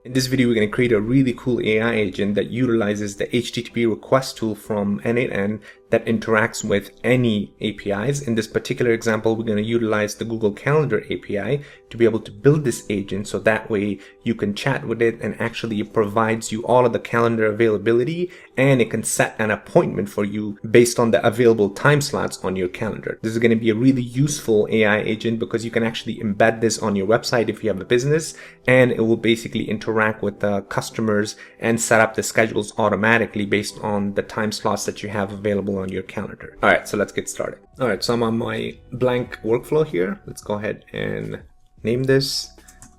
In this video, we're going to create a really cool AI agent that utilizes the HTTP request tool from n8n that interacts with any APIs. In this particular example, we're going to utilize the Google Calendar API to be able to build this agent so that way you can chat with it and actually it provides you all of the calendar availability and it can set an appointment for you based on the available time slots on your calendar. This is going to be a really useful AI agent because you can actually embed this on your website if you have a business, and it will basically interact with the customers and set up the schedules automatically based on the time slots that you have available on your calendar. All right, so let's get started. All right, so I'm on my blank workflow here. Let's go ahead and name this.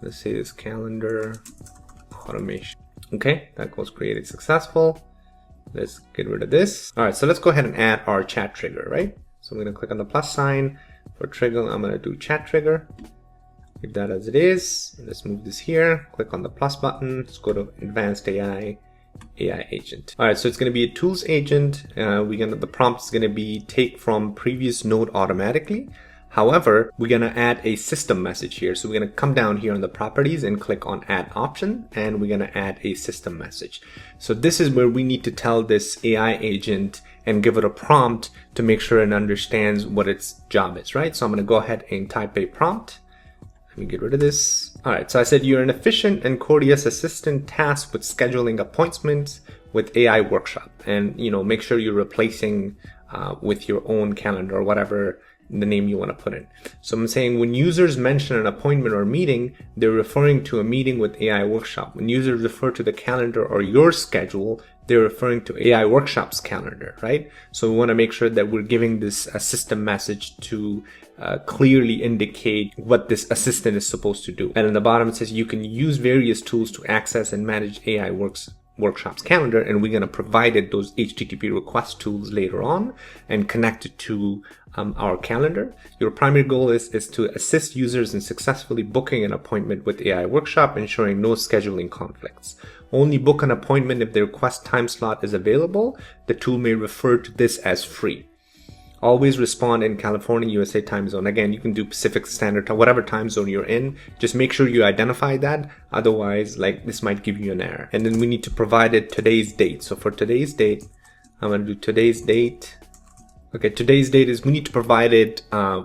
Let's say this calendar automation. Okay, that was created successful. Let's get rid of this. All right, so let's go ahead and add our chat trigger, right? So I'm going to click on the plus sign for trigger. I'm going to do chat trigger. Leave that as it is. Let's move this here. Click on the plus button. Let's go to advanced AI agent. All right, so it's going to be a tools agent. The prompt is going to be take from previous node automatically. However, we're going to add a system message here. So we're going to come down here on the properties and click on add option, and we're going to add a system message. So this is where we need to tell this AI agent and give it a prompt to make sure it understands what its job is, right? So I'm going to go ahead and type a prompt. Let me get rid of this. All right, so I said you're an efficient and courteous assistant tasked with scheduling appointments with AI workshop, and make sure you're replacing with your own calendar or whatever the name you want to put in. So I'm saying when users mention an appointment or meeting, they're referring to a meeting with AI workshop. When users refer to the calendar or your schedule, they're referring to AI workshop's calendar, right? So we want to make sure that we're giving this a system message to clearly indicate what this assistant is supposed to do. And in the bottom it says you can use various tools to access and manage AI workshop's calendar, and we're going to provide it those HTTP request tools later on and connect it to our calendar. Your primary goal is to assist users in successfully booking an appointment with AI workshop, ensuring no scheduling conflicts. Only book an appointment if the request time slot is available. The tool may refer to this as free. Always respond in California, USA time zone. Again, you can do Pacific Standard Time, whatever time zone you're in. Just make sure you identify that. Otherwise, this might give you an error. And then we need to provide it today's date. So for today's date, I'm going to do today's date. Okay, today's date is, we need to provide it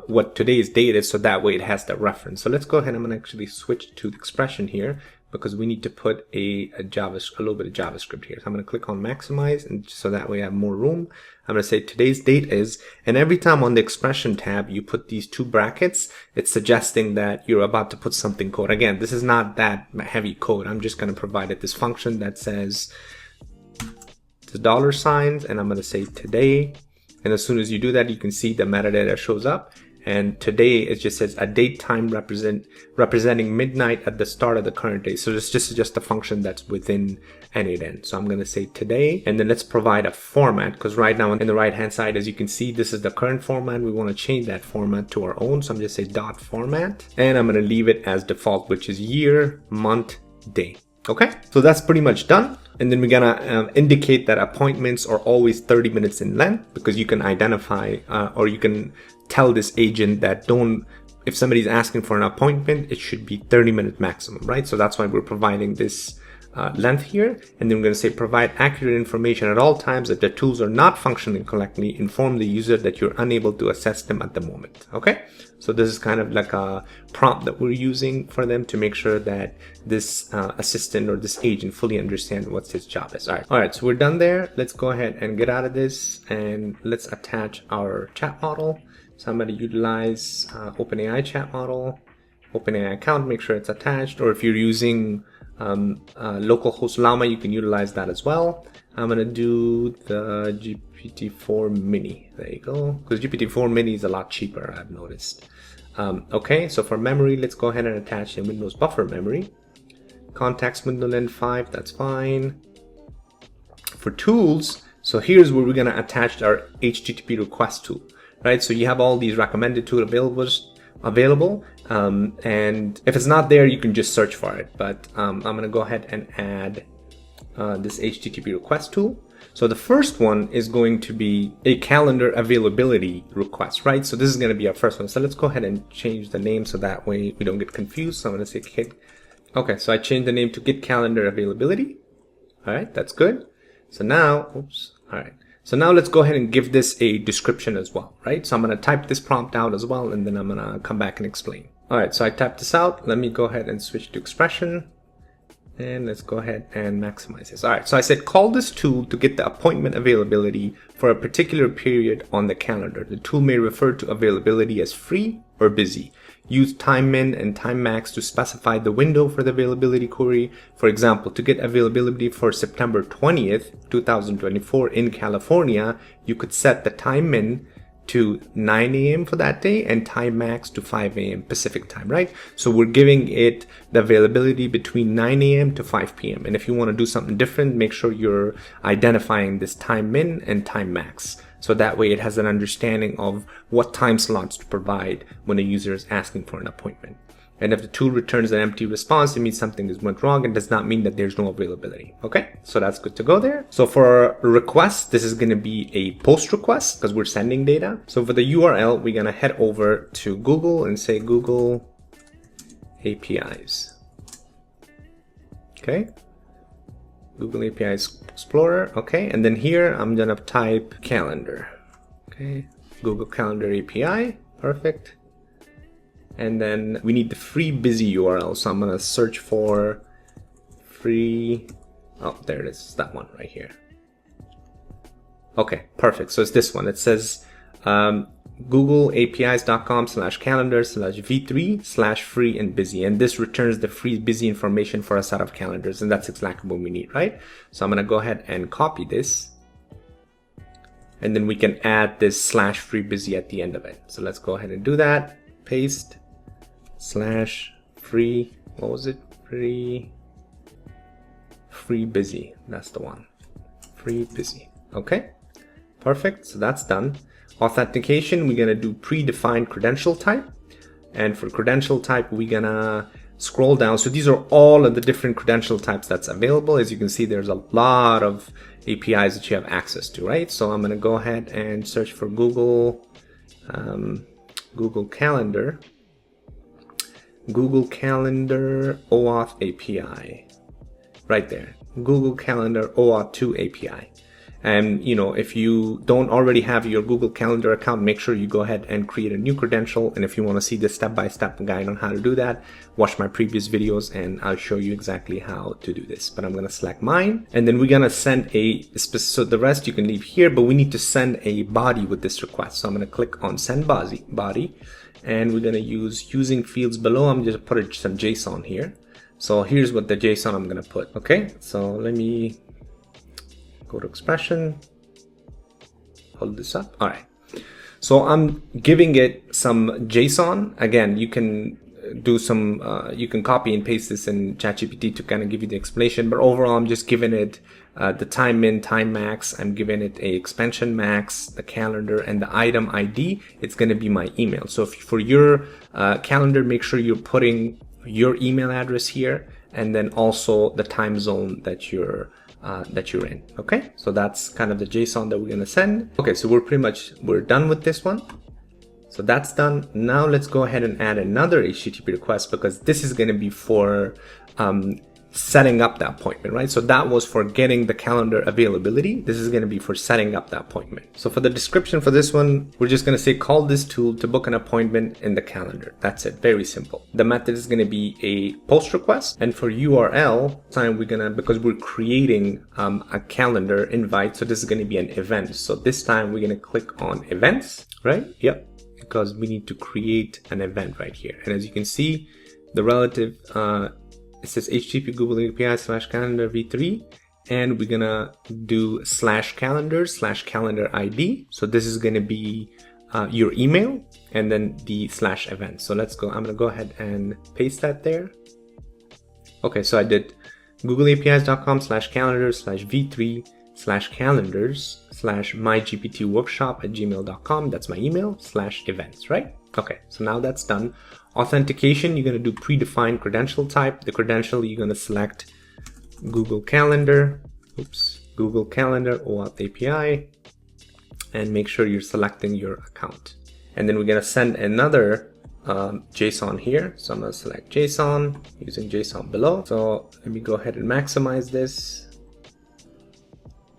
what today's date is, so that way it has that reference. So let's go ahead. I'm going to actually switch to the expression here because we need to put a little bit of JavaScript here. So I'm going to click on maximize, and so that way I have more room. I'm going to say today's date is, and every time on the expression tab you put these two brackets, it's suggesting that you're about to put something code. Again, this is not that heavy code. I'm just going to provide it this function that says the dollar signs, and I'm going to say today. And as soon as you do that, you can see the metadata shows up. And today it just says a date time representing midnight at the start of the current day. So it's just a function that's within n8n. So I'm going to say today, and then let's provide a format, because right now on the right hand side, as you can see, this is the current format. We want to change that format to our own. So I'm just say dot format, and I'm going to leave it as default, which is year, month, day. Okay, so that's pretty much done. And then we're gonna indicate that appointments are always 30 minutes in length, because you can identify or you can tell this agent that if somebody's asking for an appointment, it should be 30-minute maximum, right? So that's why we're providing this length here. And then we're going to say provide accurate information at all times. If the tools are not functioning correctly, inform the user that you're unable to assess them at the moment. Okay, so this is kind of like a prompt that we're using for them to make sure that this assistant or this agent fully understands what his job is. All right, so we're done there. Let's go ahead and get out of this, and let's attach our chat model. So I'm going to utilize OpenAI chat model, OpenAI account, make sure it's attached, or if you're using localhost ollama, you can utilize that as well. I'm going to do the GPT-4 mini. There you go, because GPT-4 mini is a lot cheaper, I've noticed. Okay, so for memory, let's go ahead and attach a Windows buffer memory. Context window length 5, that's fine. For tools, so here's where we're going to attach our HTTP request tool. Right, so you have all these recommended tool available, and if it's not there, you can just search for it. But I'm going to go ahead and add this HTTP request tool. So the first one is going to be a calendar availability request, right? So this is going to be our first one. So let's go ahead and change the name so that way we don't get confused. So I'm going to say Okay, so I changed the name to get calendar availability. All right, that's good. So now, oops, all right. So now let's go ahead and give this a description as well, right? So I'm going to type this prompt out as well, and then I'm going to come back and explain. All right, so I typed this out. Let me go ahead and switch to expression. And let's go ahead and maximize this. All right, so I said, call this tool to get the appointment availability for a particular period on the calendar. The tool may refer to availability as free or busy. Use time min and time max to specify the window for the availability query. For example, to get availability for September 20th, 2024 in California, you could set the time min to 9 a.m. for that day and time max to 5 a.m. Pacific time, right? So we're giving it the availability between 9 a.m. to 5 p.m. And if you want to do something different, make sure you're identifying this time min and time max. So that way it has an understanding of what time slots to provide when a user is asking for an appointment. And if the tool returns an empty response, it means something went wrong and does not mean that there's no availability. Okay, so that's good to go there. So for a request, this is going to be a post request because we're sending data. So for the URL, we're going to head over to Google and say Google APIs. Okay, Google APIs Explorer. Okay, and then here I'm going to type calendar. Okay, Google Calendar API. Perfect. And then we need the free busy URL. So I'm going to search for free. Oh, there it is. That one right here. Okay, perfect. So it's this one. It says googleapis.com/calendar/v3/free and busy. And this returns the free busy information for a set of calendars. And that's exactly what we need, right? So I'm going to go ahead and copy this. And then we can add this /free busy at the end of it. So let's go ahead and do that. Paste. /free, what was it? Free busy. That's the one. Free busy. Okay, perfect. So that's done. Authentication, we're gonna do predefined credential type. And for credential type, we're gonna scroll down. So these are all of the different credential types that's available. As you can see, there's a lot of APIs that you have access to, right? So I'm gonna go ahead and search for Google Calendar. Google Calendar OAuth API, right there. Google Calendar OAuth 2 API. And you know, if you don't already have your Google Calendar account, make sure you go ahead and create a new credential. And if you want to see the step-by-step guide on how to do that, watch my previous videos and I'll show you exactly how to do this. But I'm going to select mine, and then we're going to send so the rest you can leave here, but we need to send a body with this request. So I'm going to click on send body. And we're going to use using fields below. I'm just put some JSON here. So here's what the JSON I'm going to put. Okay, so let me go to expression, hold this up. All right, so I'm giving it some JSON. Again, you can do some, you can copy and paste this in ChatGPT to kind of give you the explanation, but overall I'm just giving it the time min, time max. I'm giving it a expansion max, the calendar, and the item ID. It's going to be my email. So if for your calendar, make sure you're putting your email address here, and then also the time zone that you're in. Okay, so that's kind of the JSON that we're going to send. Okay, so we're done with this one. So that's done. Now let's go ahead and add another HTTP request, because this is going to be for setting up the appointment, right? So that was for getting the calendar availability. This is going to be for setting up the appointment. So for the description for this one, we're just going to say, call this tool to book an appointment in the calendar. That's it. Very simple. The method is going to be a post request. And for URL time, because we're creating a calendar invite. So this is going to be an event. So this time we're going to click on events, right? Yep. Because we need to create an event right here. And as you can see, the relative, it says HTTP Google API /calendar v3, and we're gonna do /calendar ID. So this is gonna be your email, and then the /event. So let's go. I'm gonna go ahead and paste that there. Okay, so I did googleapis.com/calendars/calendars/mygptworkshop@gmail.com. That's my email /events, right? Okay, so now that's done. Authentication, you're going to do predefined credential type. The credential, you're going to select Google Calendar, Google Calendar OAuth API, and make sure you're selecting your account. And then we're going to send another JSON here. So I'm going to select JSON using JSON below. So let me go ahead and maximize this.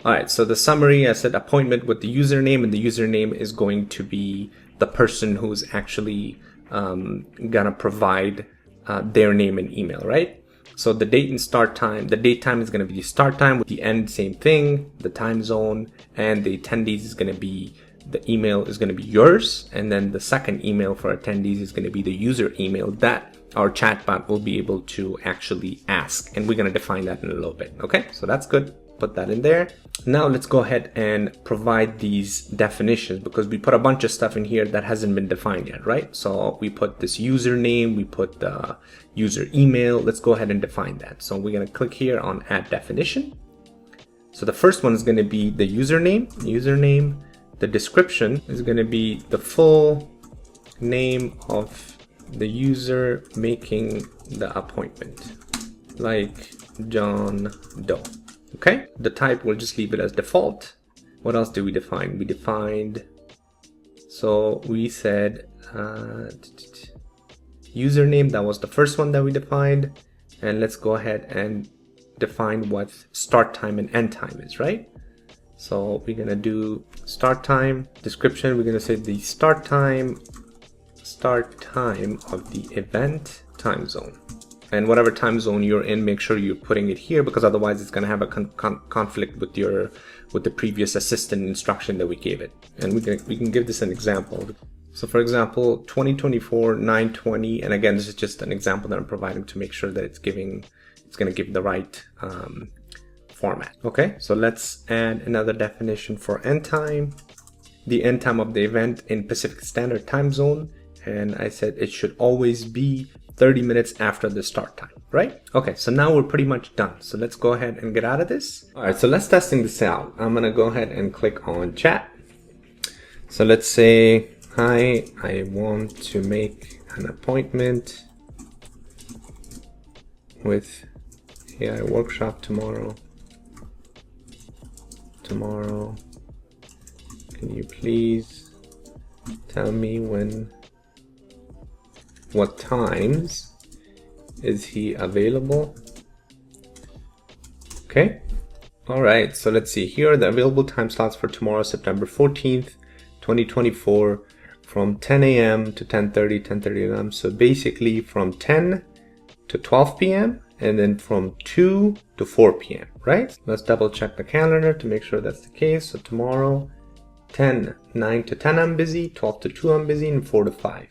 All right, so the summary, I said appointment with the username, and the username is going to be the person who's actually gonna provide their name and email, right? So the date and start time, the date time is gonna be the start time, with the end, same thing, the time zone, and the attendees is gonna be, the email is gonna be yours, and then the second email for attendees is gonna be the user email that our chatbot will be able to actually ask, and we're gonna define that in a little bit, okay? So that's good. Put that in there. Now let's go ahead and provide these definitions, because we put a bunch of stuff in here that hasn't been defined yet, right? So we put this username, we put the user email. Let's go ahead and define that. So we're going to click here on add definition. So the first one is going to be the username. The description is going to be the full name of the user making the appointment, like John Doe. Okay, the type we'll just leave it as default. What else do we define? We defined, so we said username, that was the first one that we defined. And let's go ahead and define what start time and end time is, right? So we're gonna do start time, description, we're gonna say the start time of the event time zone. And whatever time zone you're in, make sure you're putting it here, because otherwise it's going to have a conflict with the previous assistant instruction that we gave it. And we can give this an example. So for example, 2024 9/20, and again, this is just an example that I'm providing to make sure that it's going to give the right format. Okay, so let's add another definition for end time. The end time of the event in Pacific Standard Time Zone, and I said it should always be 30 minutes after the start time, right? Okay, so now we're pretty much done. So let's go ahead and get out of this. All right, so let's testing this out. I'm gonna go ahead and click on chat. So let's say, hi, I want to make an appointment with AI workshop tomorrow. Can you please tell me what times is he available? Okay. All right. So let's see. Here are the available time slots for tomorrow, September 14th, 2024, from 10 a.m. to 10:30 a.m. So basically from 10 to 12 p.m. and then from 2 to 4 p.m. Right? Let's double check the calendar to make sure that's the case. So tomorrow, 9 to 10 I'm busy, 12 to 2 I'm busy, and 4 to 5.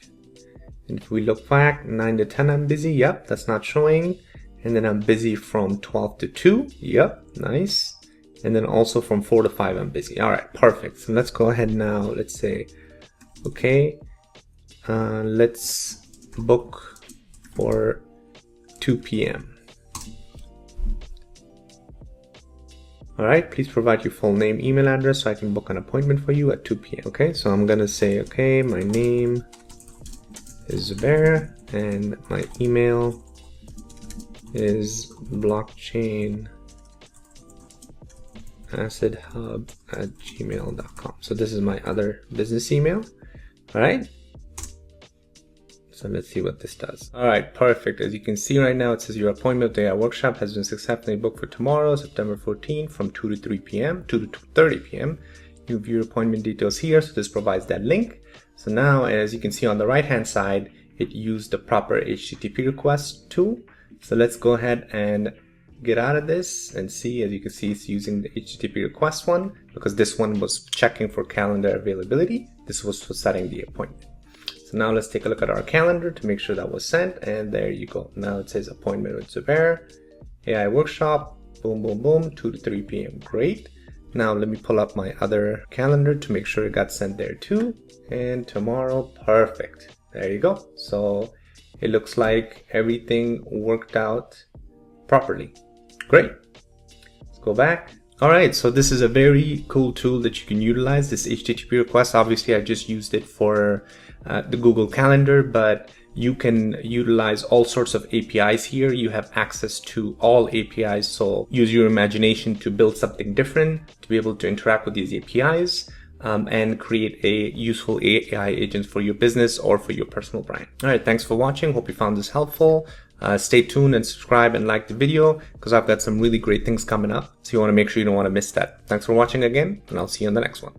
And if we look back, 9 to 10 I'm busy, yep, that's not showing. And then I'm busy from 12 to 2, yep, nice. And then also from 4 to 5 I'm busy. All right, perfect. So let's go ahead now. Let's say, okay, let's book for 2 p.m. All right, please provide your full name, email address so I can book an appointment for you at 2 p.m. Okay, so I'm gonna say, okay, my name is Zubair and my email is blockchainacidhub@gmail.com. So this is my other business email. All right. So let's see what this does. All right, perfect. As you can see right now, it says your appointment with the AI workshop has been successfully booked for tomorrow, September 14th from 2 to 3 p.m., 2 to 2:30 p.m. You view your appointment details here. So this provides that link. So now, as you can see on the right-hand side, it used the proper HTTP request tool. So let's go ahead and get out of this and see. As you can see, it's using the HTTP request one because this one was checking for calendar availability. This was for setting the appointment. So now let's take a look at our calendar to make sure that was sent. And there you go. Now it says appointment with Zubair, AI workshop, boom, boom, boom, 2 to 3 p.m. Great. Now let me pull up my other calendar to make sure it got sent there too. And tomorrow, perfect. There you go. So it looks like everything worked out properly. Great. Let's go back. All right, so this is a very cool tool that you can utilize, this HTTP request. Obviously, I just used it for the Google Calendar, but you can utilize all sorts of APIs here. You have access to all APIs, so use your imagination to build something different, to be able to interact with these APIs. and create a useful AI agent for your business or for your personal brand. All right, thanks for watching. Hope you found this helpful. Stay tuned and subscribe and like the video because I've got some really great things coming up. So you want to make sure you don't want to miss that. Thanks for watching again, and I'll see you on the next one.